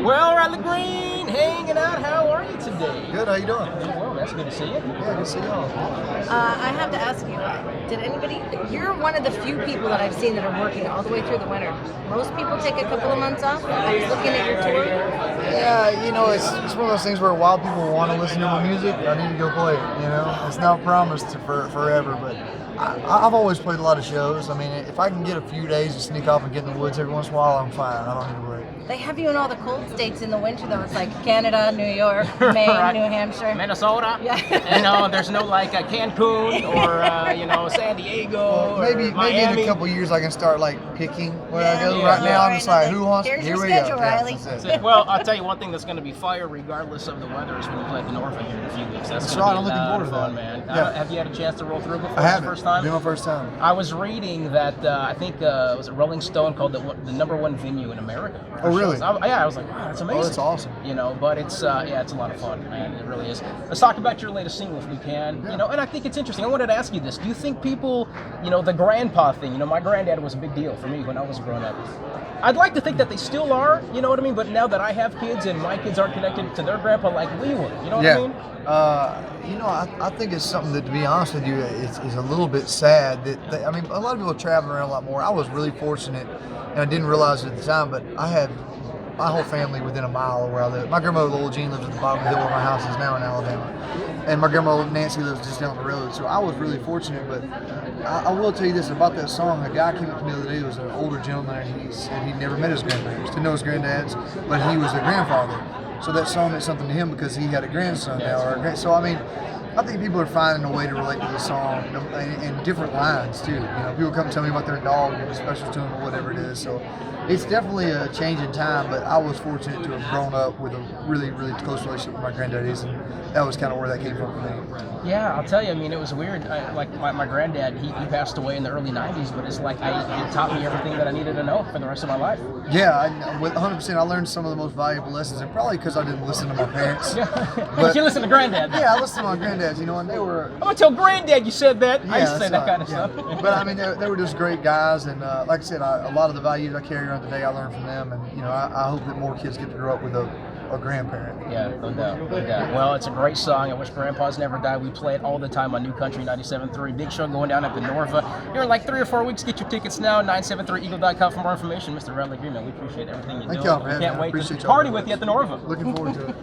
Well, Riley Green, hanging out. How are you today? Good, how you doing? Well, that's good to see you. Yeah, good to see y'all. I have to ask you, did anybody, you're one of the few people that I've seen that are working all the way through the winter. Most people take a couple of months off. I was looking at your tour. Yeah, you know, it's one of those things where while people want to listen to my music, I need to go play it, you know? It's not promised for forever, but I've always played a lot of shows. I mean, if I can get a few days to sneak off and get in the woods every once in a while, I'm fine. I don't need to worry. They have you in all the cold states in the winter, though. It's like Canada, New York, Maine, Right. New Hampshire. Minnesota. Yeah. And there's no like Cancun or San Diego. Well, maybe in Miami. a couple years I can start like picking where I go. Yeah. Right now I'm Right, just like, now who wants? here's Here your we schedule, go. Riley. Yeah, that's it. Well, I'll tell you one thing that's going to be fire regardless of the weather is when we play at the Norfolk here in a few weeks. That's That's gonna right, be I'm looking a lot forward of to fun, that. man. Yeah. Have you had a chance to roll through before? I haven't. The first time? Been my first time. I was reading that I think it was a Rolling Stone called the #1 venue in America. Oh, really? I was like, wow, that's amazing. Oh, that's awesome. But it's it's a lot of fun, man. It really is. Let's talk about your latest single if we can. Yeah. And I think it's interesting. I wanted to ask you this. Do you think people, the grandpa thing, my granddad was a big deal for me when I was growing up. I'd like to think that they still are, you know what I mean? But now that I have kids and my kids aren't connected to their grandpa like we were, you know what I mean? I think it's something that, to be honest with you, is a little bit sad that a lot of people are traveling around a lot more. I was really fortunate, and I didn't realize it at the time, but I had my whole family within a mile of where I live. My grandmother, Lola Jean, lives at the bottom of the hill where my house is now in Alabama, and my grandma Nancy lives just down the road. So I was really fortunate. But I will tell you this about that song. A guy came up to me the other day. It was an older gentleman, and he said he'd never met his grandparents, didn't know his granddads, but he was a grandfather. So that song meant something to him because he had a grandson now. So I think people are finding a way to relate to the song in different lines too. People come tell me about their dog and it's special to them or whatever it is. So it's definitely a change in time, but I was fortunate to have grown up with a really, really close relationship with my granddaddies, and that was kind of where that came from for me. Yeah, I'll tell you. It was weird. Like my granddad, he passed away in the early but it's like he taught me everything that I needed to know for the rest of my life. Yeah, with 100%, I learned some of the most valuable lessons, and probably because I didn't listen to my parents. But you listen to granddad. Yeah, I listened to my granddads, and they were. I'm gonna tell granddad you said that. I used to say that's that kind right, of yeah. stuff. But they were just great guys, and like I said, a lot of the values I carry around today I learned from them, and I hope that more kids get to grow up with a grandparent. Yeah, no doubt. Well, it's a great song. I wish Grandpa's Never Die. We play it all the time on New Country 97.3. Big show going down at the Norva. Here in like 3 or 4 weeks. Get your tickets now. 973eagle.com for more information. Mr. Riley Green, man, we appreciate everything you do. Thank y'all, man. Can't wait to Appreciate y'all party very with you at the Norva. Looking forward to it.